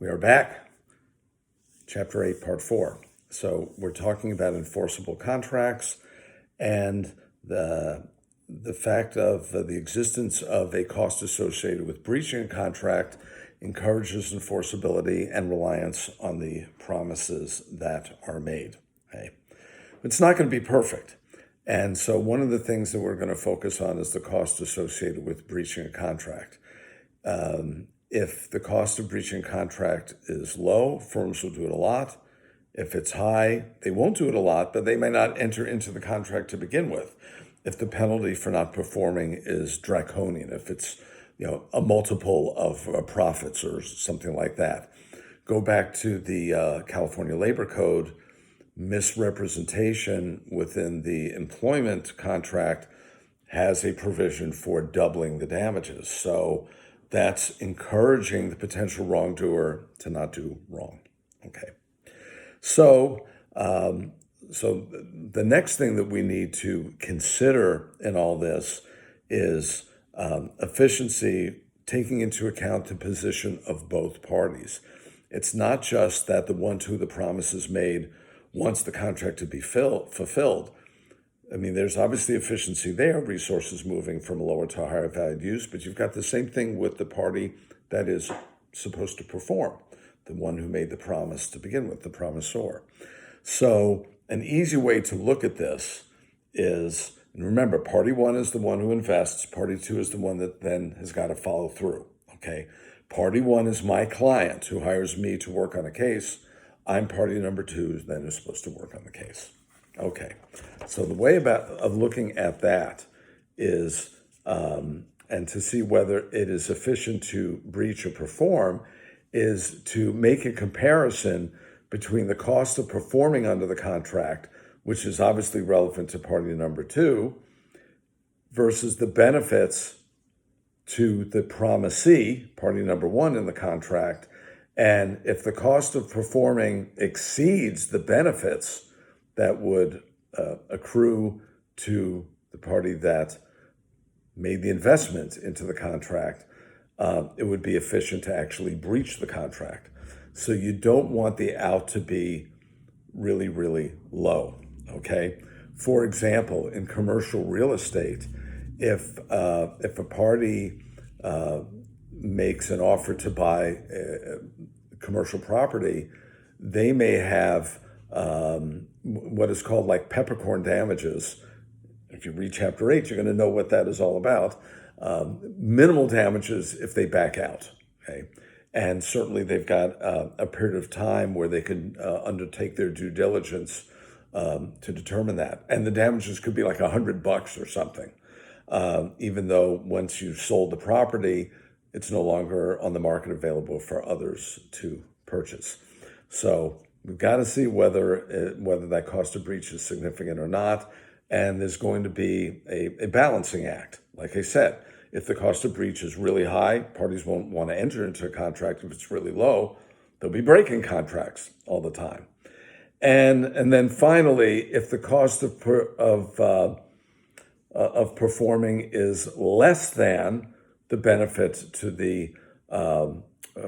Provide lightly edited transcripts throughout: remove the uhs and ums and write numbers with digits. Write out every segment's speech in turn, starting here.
We are back, Chapter 8, Part 4. So we're talking about enforceable contracts and the fact of the existence of a cost associated with breaching a contract encourages enforceability and reliance on the promises that are made. Okay? It's not going to be perfect. And so one of the things that we're going to focus on is the cost associated with breaching a contract. If the cost of breaching a contract is low, firms will do it a lot. If it's high, they won't do it a lot, but they may not enter into the contract to begin with. If the penalty for not performing is draconian, if it's a multiple of profits or something like that. Go back to the California Labor Code. Misrepresentation within the employment contract has a provision for doubling the damages. So that's encouraging the potential wrongdoer to not do wrong. Okay. So the next thing that we need to consider in all this is efficiency, taking into account the position of both parties. It's not just that the one to whom the promise is made wants the contract to be fulfilled. I mean, there's obviously efficiency there, resources moving from lower to higher valued use, but you've got the same thing with the party that is supposed to perform, the one who made the promise to begin with, the promisor. So an easy way to look at this is, and remember, party one is the one who invests, party two is the one that then has got to follow through, okay? Party one is my client who hires me to work on a case. I'm party number two, then is supposed to work on the case. Okay, so the way of looking at that is, and to see whether it is efficient to breach or perform, is to make a comparison between the cost of performing under the contract, which is obviously relevant to party number two, versus the benefits to the promisee, party number one in the contract. And if the cost of performing exceeds the benefits that would accrue to the party that made the investment into the contract, it would be efficient to actually breach the contract. So you don't want the out to be really, really low, okay? For example, in commercial real estate, if a party makes an offer to buy commercial property, they may have what is called like peppercorn damages. If you read Chapter 8, you're going to know what that is all about. Minimal damages if they back out, okay? And certainly they've got a period of time where they can undertake their due diligence to determine that. And the damages could be like $100 or something, even though once you've sold the property, it's no longer on the market available for others to purchase. So we've got to see whether that cost of breach is significant or not. And there's going to be a balancing act. Like I said, if the cost of breach is really high, parties won't want to enter into a contract. If it's really low, they'll be breaking contracts all the time. And then finally, if the cost of performing is less than the benefit to the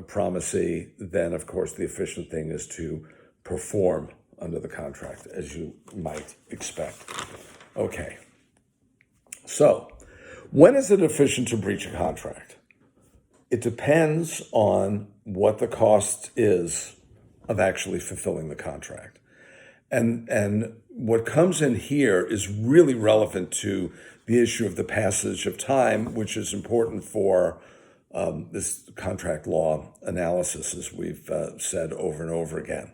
promisee, then of course the efficient thing is to perform under the contract, as you might expect. Okay, so when is it efficient to breach a contract? It depends on what the cost is of actually fulfilling the contract. And what comes in here is really relevant to the issue of the passage of time, which is important for this contract law analysis, as we've said over and over again.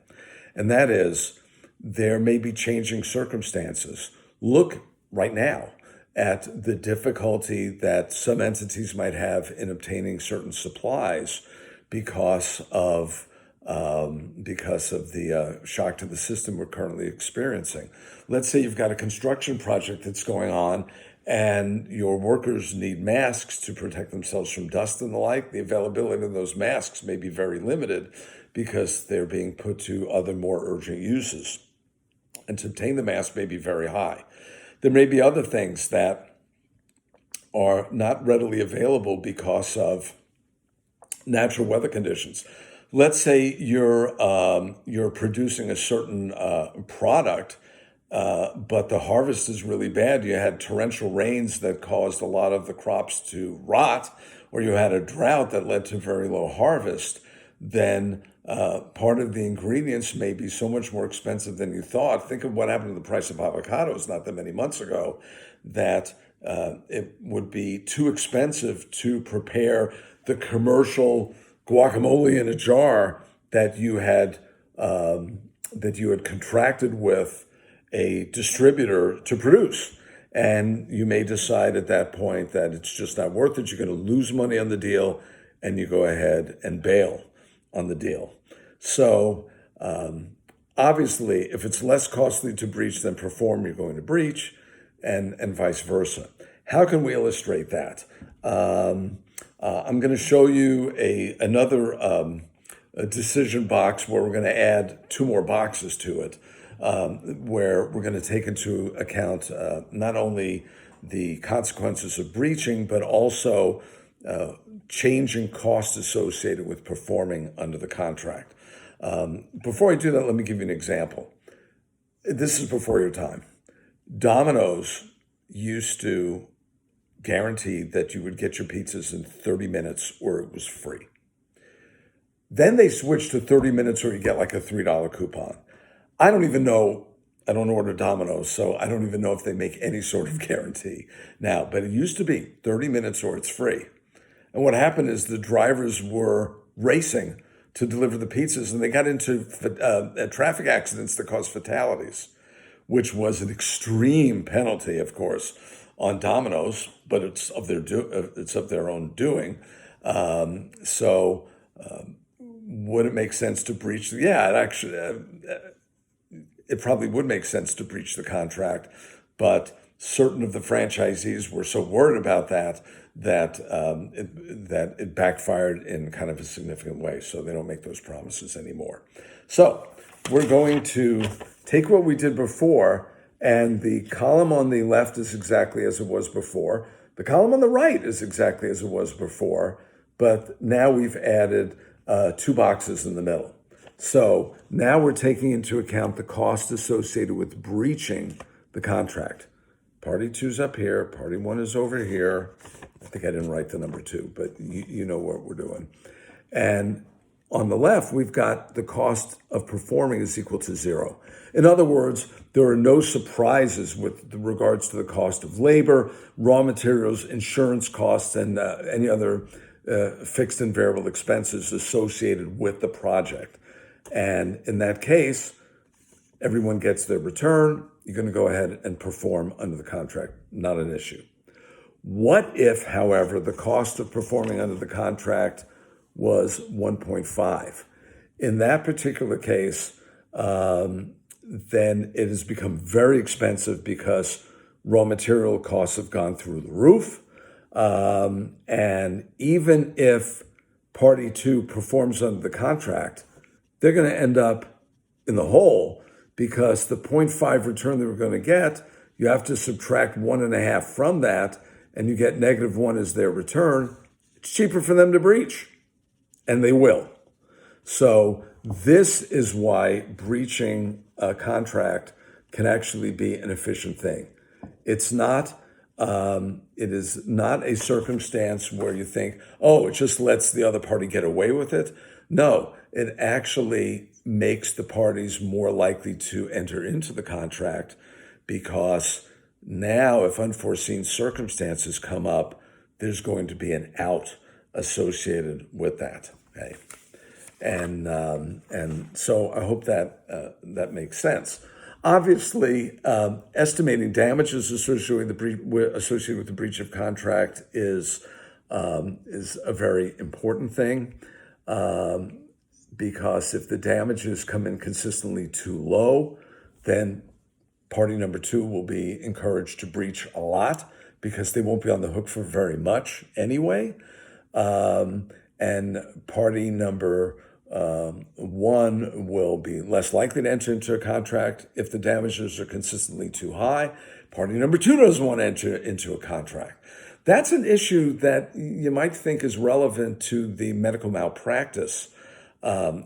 And that is, there may be changing circumstances. Look right now at the difficulty that some entities might have in obtaining certain supplies because of the shock to the system we're currently experiencing. Let's say you've got a construction project that's going on and your workers need masks to protect themselves from dust and the like. The availability of those masks may be very limited because they're being put to other more urgent uses. And to obtain the mask may be very high. There may be other things that are not readily available because of natural weather conditions. let's say you're producing a certain product, but the harvest is really bad. You had torrential rains that caused a lot of the crops to rot, or you had a drought that led to very low harvest. Then part of the ingredients may be so much more expensive than you thought. Think of what happened to the price of avocados not that many months ago, that it would be too expensive to prepare the commercial guacamole in a jar that you had contracted with a distributor to produce. And you may decide at that point that it's just not worth it. You're going to lose money on the deal, and you go ahead and bail on the deal. So obviously, if it's less costly to breach than perform, you're going to breach, and vice versa. How can we illustrate that? I'm going to show you another a decision box where we're going to add two more boxes to it, where we're going to take into account not only the consequences of breaching, but also changing costs associated with performing under the contract. Before I do that, let me give you an example. This is before your time. Domino's used to guarantee that you would get your pizzas in 30 minutes or it was free. Then they switched to 30 minutes or you get like a $3 coupon. I don't order Domino's, so I don't even know if they make any sort of guarantee now, but it used to be 30 minutes or it's free. And what happened is the drivers were racing to deliver the pizzas, and they got into traffic accidents that caused fatalities, which was an extreme penalty, of course, on Domino's, but it's of their own doing. So would it make sense to breach? Yeah, it probably would make sense to breach the contract, but certain of the franchisees were so worried about that it backfired in kind of a significant way. So they don't make those promises anymore. So we're going to take what we did before, and the column on the left is exactly as it was before. The column on the right is exactly as it was before, but now we've added two boxes in the middle. So now we're taking into account the cost associated with breaching the contract. Party two's up here, party one is over here. I think I didn't write the number two, but you know what we're doing. And on the left, we've got the cost of performing is equal to zero. In other words, there are no surprises with regards to the cost of labor, raw materials, insurance costs, and any other fixed and variable expenses associated with the project. And in that case, everyone gets their return. You're going to go ahead and perform under the contract, not an issue. What if, however, the cost of performing under the contract was 1.5? In that particular case, then it has become very expensive because raw material costs have gone through the roof. And even if party two performs under the contract, they're going to end up in the hole because the 0.5 return they were going to get, you have to subtract 1.5 from that, and you get -1 as their return. It's cheaper for them to breach, and they will. So this is why breaching a contract can actually be an efficient thing. It is not a circumstance where you think, oh, it just lets the other party get away with it. No, it actually makes the parties more likely to enter into the contract, because now if unforeseen circumstances come up, there's going to be an out associated with that. Okay? And so I hope that that makes sense. Obviously, estimating damages associated with the breach of contract is a very important thing, because if the damages come in consistently too low, then party number two will be encouraged to breach a lot because they won't be on the hook for very much anyway. And party number one will be less likely to enter into a contract if the damages are consistently too high. Party number two doesn't want to enter into a contract. That's an issue that you might think is relevant to the medical malpractice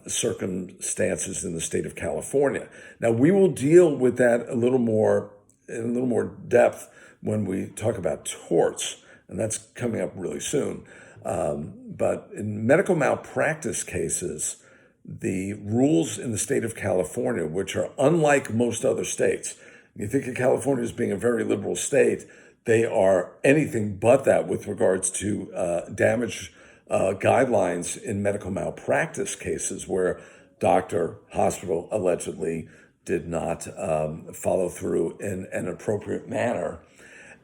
circumstances in the state of California. Now, we will deal with that a little more in a little more depth when we talk about torts, and that's coming up really soon. But in medical malpractice cases, the rules in the state of California, which are unlike most other states, you think of California as being a very liberal state, they are anything but that with regards to damage guidelines in medical malpractice cases where doctor, hospital allegedly did not follow through in an appropriate manner.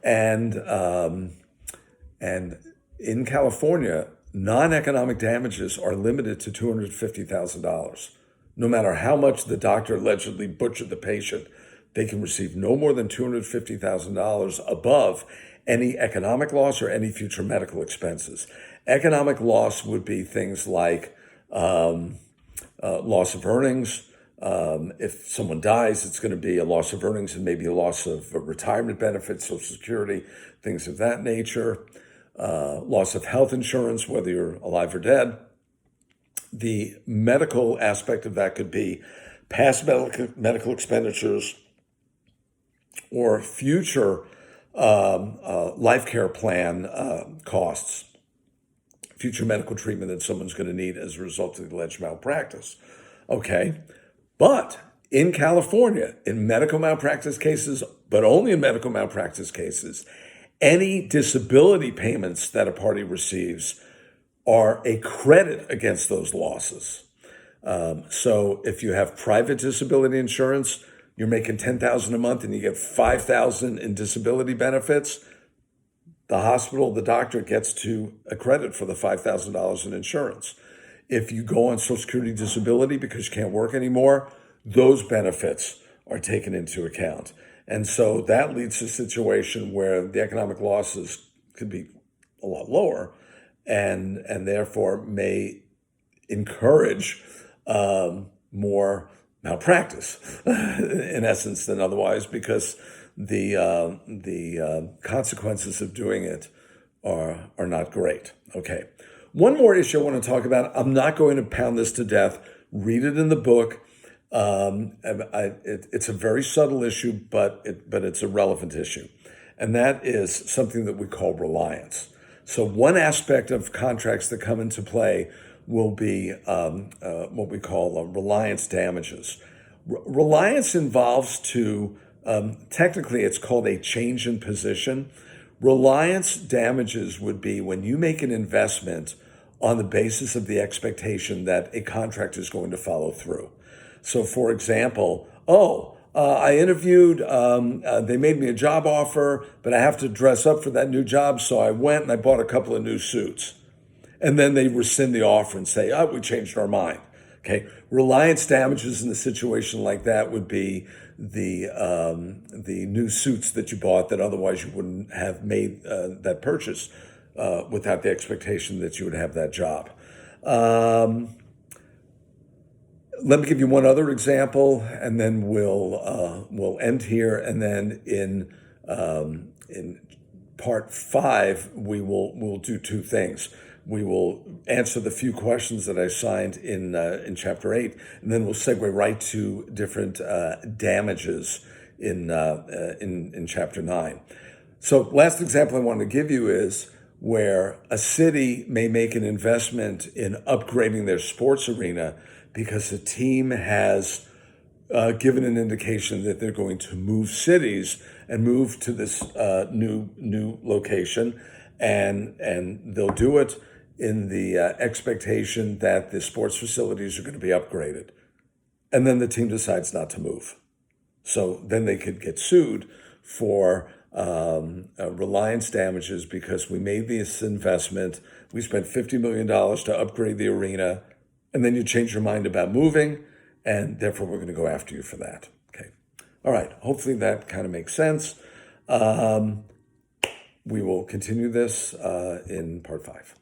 And in California, non-economic damages are limited to $250,000. No matter how much the doctor allegedly butchered the patient, they can receive no more than $250,000 above any economic loss or any future medical expenses. Economic loss would be things like loss of earnings. If someone dies, it's going to be a loss of earnings and maybe a loss of retirement benefits, Social Security, things of that nature. Loss of health insurance, whether you're alive or dead. The medical aspect of that could be past medical expenditures or future life care plan costs, future medical treatment that someone's going to need as a result of the alleged malpractice. Okay, but in California, in medical malpractice cases, but only in medical malpractice cases, any disability payments that a party receives are a credit against those losses. So if you have private disability insurance, you're making $10,000 a month and you get $5,000 in disability benefits, the hospital, the doctor gets to a credit for the $5,000 in insurance. If you go on Social Security disability because you can't work anymore, those benefits are taken into account. And so that leads to a situation where the economic losses could be a lot lower and therefore may encourage more malpractice, in essence, than otherwise, because the consequences of doing it are not great. Okay. One more issue I want to talk about. I'm not going to pound this to death. Read it in the book. It's a very subtle issue, but it's a relevant issue. And that is something that we call reliance. So one aspect of contracts that come into play will be what we call reliance damages. Reliance involves technically it's called a change in position. Reliance damages would be when you make an investment on the basis of the expectation that a contract is going to follow through. So, for example, I interviewed, they made me a job offer, but I have to dress up for that new job. So I went and I bought a couple of new suits. And then they rescind the offer and say, we changed our mind. Okay. Reliance damages in a situation like that would be the new suits that you bought that otherwise you wouldn't have made that purchase without the expectation that you would have that job. Let me give you one other example, and then we'll end here. And then in part 5, we'll do two things. We will answer the few questions that I assigned in chapter 8, and then we'll segue right to different damages in chapter 9. So, last example I want to give you is where a city may make an investment in upgrading their sports arena because the team has given an indication that they're going to move cities and move to this new location, and they'll do it in the expectation that the sports facilities are going to be upgraded. And then the team decides not to move. So then they could get sued for reliance damages because we made this investment. We spent $50 million to upgrade the arena, and then you change your mind about moving, and therefore we're going to go after you for that. Okay. All right. Hopefully that kind of makes sense. We will continue this in part 5.